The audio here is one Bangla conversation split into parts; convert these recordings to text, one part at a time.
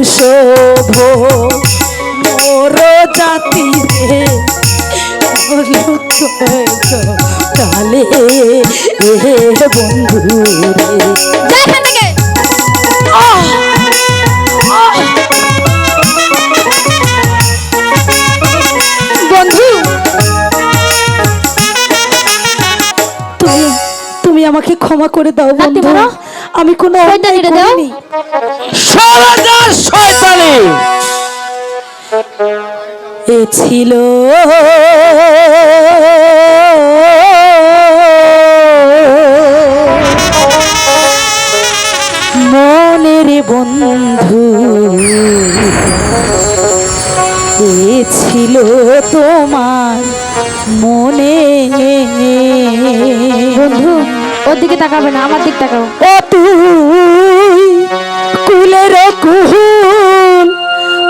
শোভ মোর জাতি রে কালে বন্ধু রে বন্ধু তুমি আমাকে ক্ষমা করে দাও বন্ধু আমি কোনো অন্যায় করিনি শয়তান শয়তানি এ ছিল মনের বন্ধু এ ছিল তোমার মনে বন্ধু ওর দিকে তাকাবে না আমার দিক তাকাও ও তুই কুলের কুহুল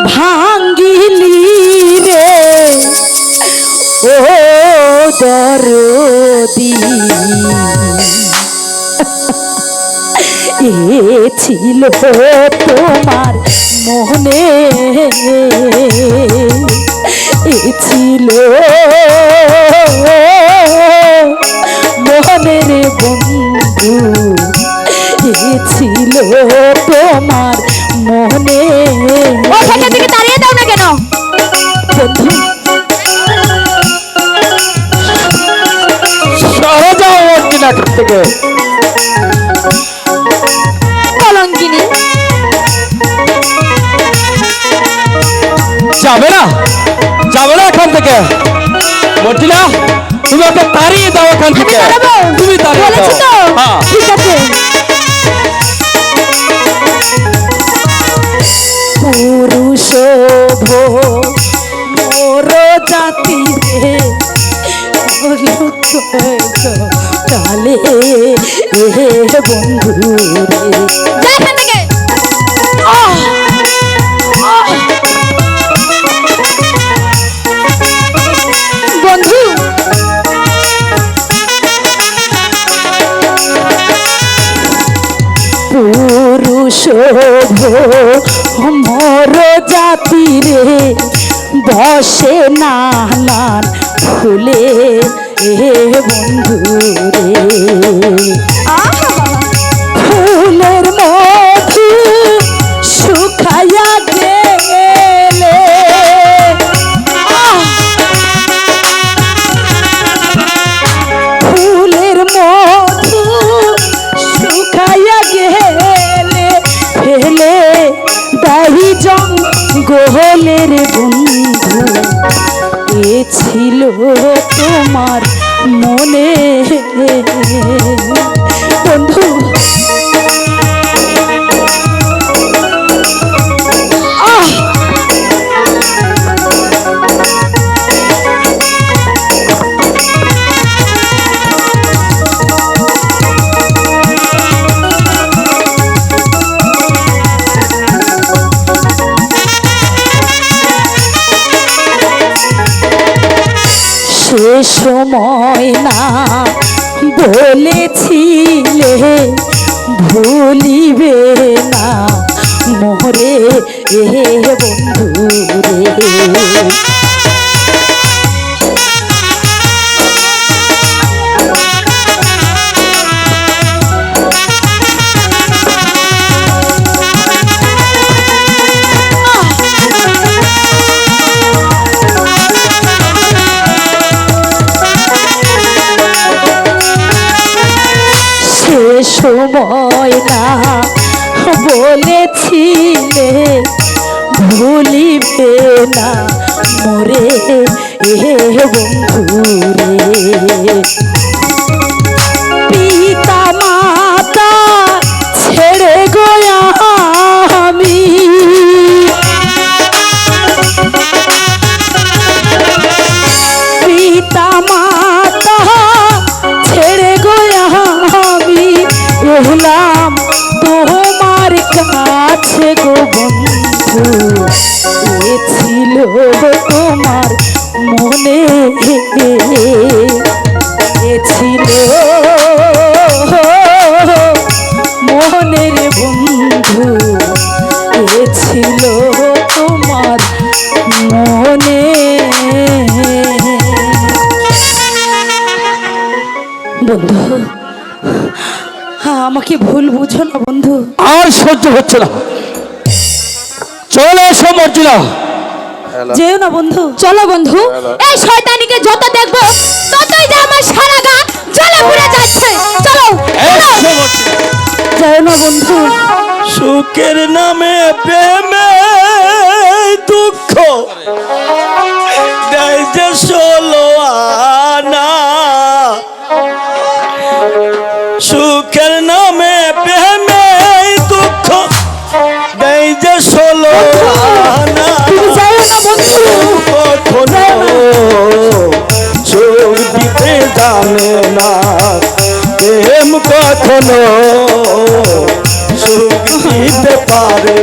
ভাঙ্গিলি রে ও দরদি এ ছিল তোমার মনে এ ছিল মনের বন্ধু এ ছিল তোমার মনে দিকে দাঁড়িয়ে দাও না কেন বন্ধু সরে যাও ওর কিনার থেকে কলঙ্কিনী যাবে না এখান থেকে মর্জিনা তুমি ওকে তাড়িয়ে দাও এখান থেকে তুমি তাড়িয়ে দাও হ্যাঁ ঠিক আছে পুরুষ মোর জাতি রে কালে বন্ধু রে বন্ধু পুরুষ মোর জাতি রে বসে নানান ফুলে বন্ধু রে ফুলের মধু শুকাইয়া গেলে ফুলের মধু শুকাইয়া গেলে ফেলে দাহি জঙ্গলের বন্ধু এ ছিল তোমার মনে বন্ধু সে সময় না বলেছিলে ভুলিবে না মোরে বন্ধু রে সময় না বলেছিলে ভুলিবে না মোরে বন্ধু রে পিতা মাতা ছেড়ে গয়া আমি পিতা মাতা ছেড়ে গয়া আমি রহলাম তোমার কাছে গো বন্ধু এ ছিল তোমার মনে এ ছিল মনের বন্ধু এ ছিল হ্যাঁ, আমাকে ভুল বুঝো না বন্ধু। আর সহ্য হচ্ছে না, চলে এসো মর্জিনা। যেও না বন্ধু। চলো বন্ধু, এই শয়তানিকে যত দেখবো ততই যে আমার সারা গা জ্বলে পুড়ে যাচ্ছে। চলো এসো চলো। মর্জিনা। যেও না বন্ধু। সুখের নামে প্রেমে দুঃখ দেয় যে ষোলো আনা, সুখের নামে প্রেমে দুঃখ দেয় যে ষোলো আনা। তুমি যেও না বন্ধু। কখনো সুখ দিতে জানে না প্রেম, কখনো সুখ দিতে পারে।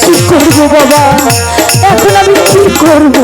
কি করবো বাবা, এখন আমি কি করবো?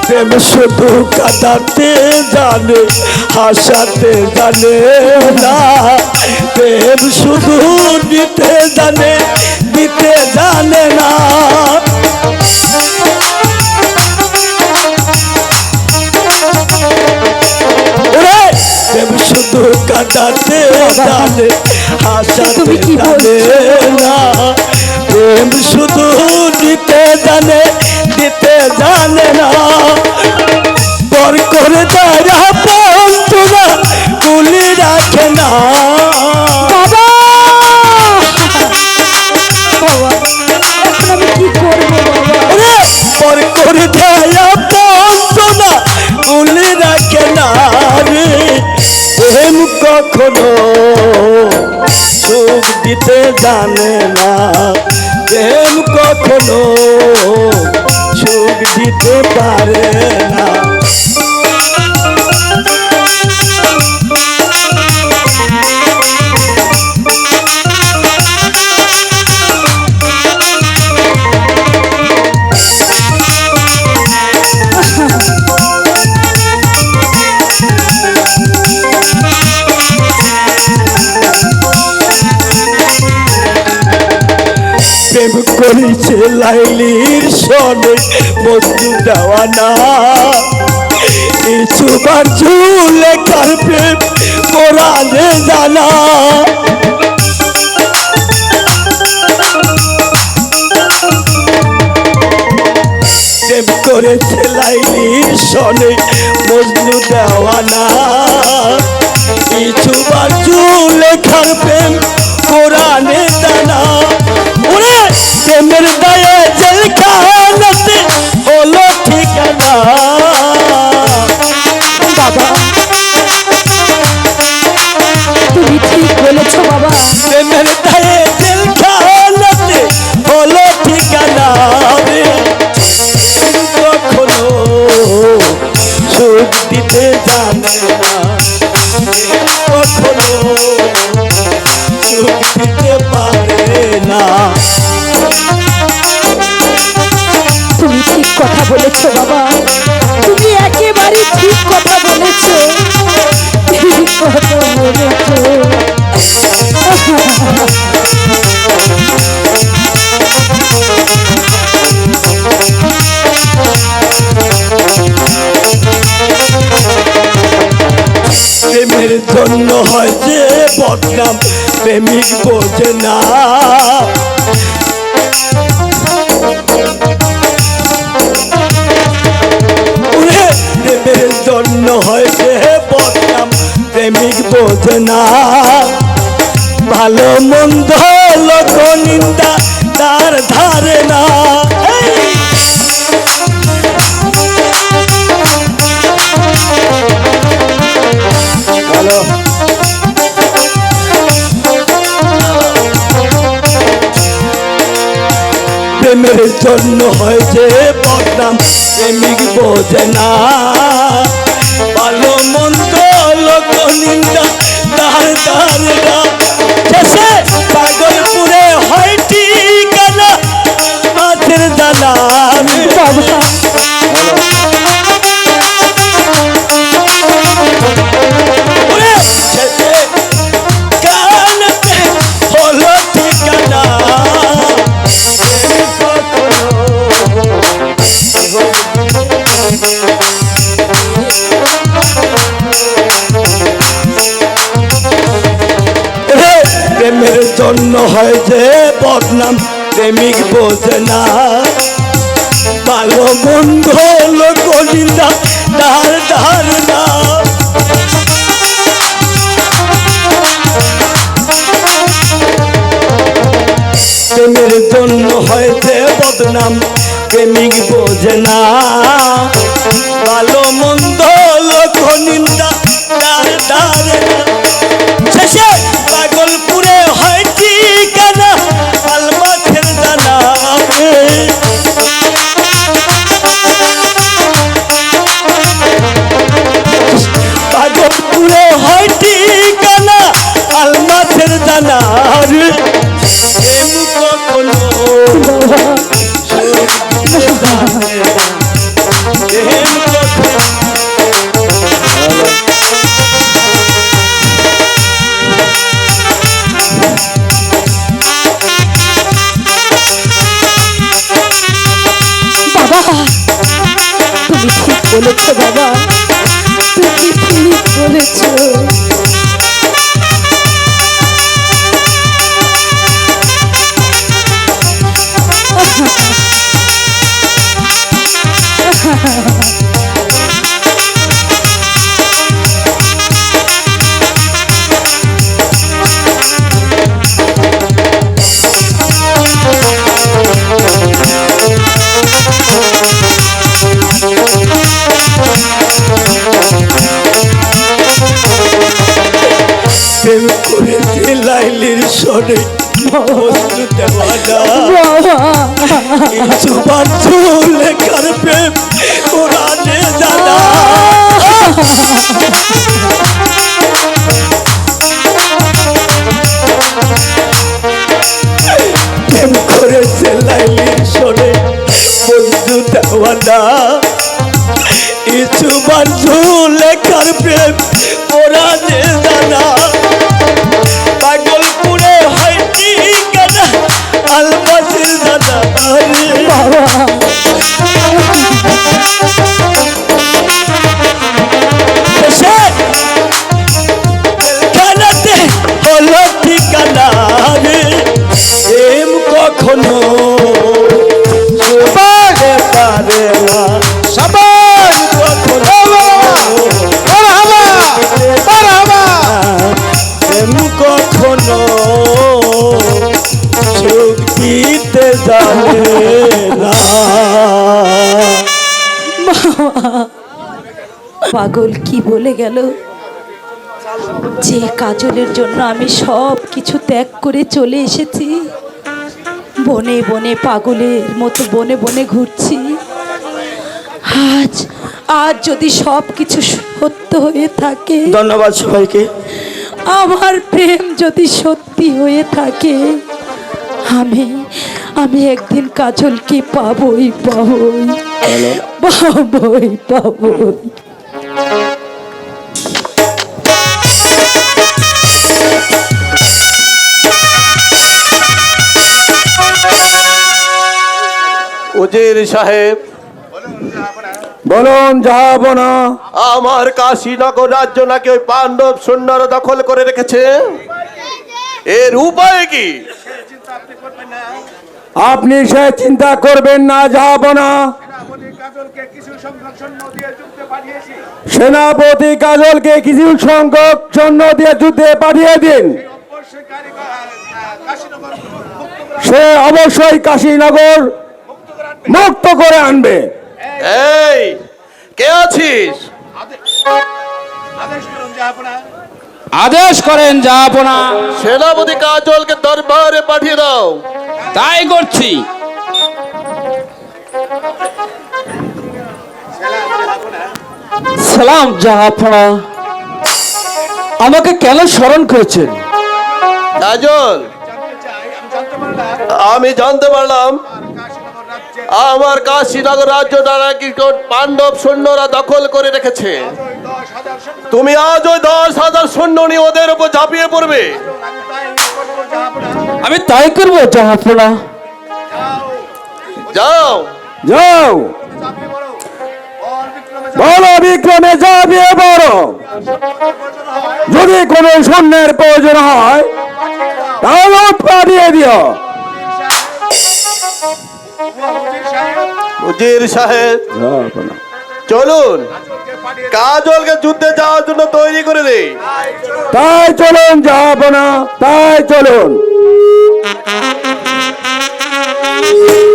প্রেম শুধু কাঁদাতে জানে, হাসাতে জানে না। প্রেম শুধু নিতে জানে, দিতে জানে না। ওরে, প্রেম শুধু কাঁদাতে জানে, হাসাতে জানে না। প্রেম শুধু নিতে জানে, দিতে জানে না। পর করে তারা বন্ধুরা গুলি রাখে না। বাবা, বাবা, এখন আমি কি করবো বাবা? ওরে, পর করে তারা বন্ধুরা গুলি রাখে না রে। প্রেম কখনো সুখ দিতে জানে না। প্রেম কখনো সুখ দিতে পারে না। প্রেম করেছে লাইলির সনে বন্ধু দেওয়ানা। ইসুবার ঝুলে কার প্রেম কোরআনে জানা। প্রেম করেছে লাইলির সনে মজনু দেওয়ানা। ইসুবার ঝুলে কার প্রেম কোরআনে জানা। ওরে, প্রেমের দায়ে জেলখানাতে হলো ঠিকানা। বাবা, তুমি ঠিক বলেছো বাবা। প্রেমের দায়ে জেলখানাতে হলো ঠিকানা রে। কখনো সুখ দিতে জানে না। কখনো সুখ দিতে পারে না। তুমি ঠিক কথা বলেছো বাবা, তুমি একেবারে ঠিক কথা বলেছো, ঠিক কথা বলেছো। প্রেমের জন্য হয় যে বদনাম, প্রেমিক বোঝে না। ওরে, প্রেমের জন্য হয় যে বদনাম, প্রেমিক বোঝে না। ভালো মন্দ লোক নিন্দা তার ধারে না। হ্যালো, প্রেমের জন্য হয় যে বদনাম, প্রেমিক বোঝে না। ভালো মন্দ লোক নিন্দা তার ধারে না। শেষে পাগলপুরে হয় ঠিকানা, হাতের দানা। বাবা, জন্য হয় যে বদনাম প্রেমিক বোঝে না ভালো মন্দ লোক নিন্দা ধার ধার না প্রেমের জন্য হয় যে বদনাম প্রেমিক বোঝে না ভালো মন্দ লোক নিন্দা ধার ধার না শেষে পাগলপুরে হয় ঠিকানা আলমাথের দানা পাগলপুরে হয় ঠিকানা আলমাথের দানা প্রেম কখনো প্রেম কখনো বাবা তুমি ঠিক বলেছো বাবা, তুমি ঠিক বলেছো। প্রেম করে লাইলির সরে সুপার চুলে কার প্রেম কোরআনে জানা প্রেম করেছে লাইলির সরে বন্ধু দেওয়ানা সুপার চুলে কার প্রেম কোরআনে জানা পাগলপুরে হয় ঠিকানা আলমাসের দাদা খানাতে হলো ঠিকানা প্রেম কখনো পারে পারে না সবাই কখনো প্রেম কখনো সুখ দিতে জানে না। পাগল কি বলে গেল যে কাজলের জন্য আমি সব কিছু ত্যাগ করে চলে এসেছি, বনে বনে পাগলের মতো বনে বনে ঘুরছি। আজ আজ যদি সব কিছু সত্য হয়ে থাকে, ধন্যবাদ সবাইকে। আমার প্রেম যদি সত্যি হয়ে থাকে, আমি আমি একদিন কাজলকে পাবই পাবই পাবই পাবই। উজির সাহেব, বলুন যাব না। আমার কাশীনগর রাজ্য নাকি ওই পাণ্ডব সৈন্যরা দখল করে রেখেছে, এর উপায় কি? আপনি সে চিন্তা করবেন না, যাব না। সেনাপতি কাজলকে কিছু সংখ্যক সৈন্য দিয়ে যুদ্ধে পাঠিয়ে দিন। সে অবশ্যই কাশীনগর মুক্ত করে আনবে। এই কে আছিস? আদেশ করেন জাহাপনা। সেনাপতি কাজলকে দরবারে পাঠিয়ে দাও। তাই করছি। সালাম জাহাপনা, আমাকে কেন স্মরণ করেছেন? কাজল, আমি জানতে পারলাম আমার কাশীনগর রাজ্য দ্বারা কি পাণ্ডব সৈন্যরা দখল করে রেখেছে। তুমি আজ ওই 10,000 সৈন্য নিয়ে ওদের উপর ঝাঁপিয়ে পড়বে। আমি তাই করবো জাহাপনা। যাও যাও, বলো বিক্রমে ঝাঁপিয়ে পড়ো। যদি কোনো সৈন্যের প্রয়োজন হয় তাহলে পাঠিয়ে দিও। উজির সাহেব চলুন কাজলকে যুদ্ধে যাওয়ার জন্য তৈরি করে দেই। তাই চলুন, যাব না তাই চলুন।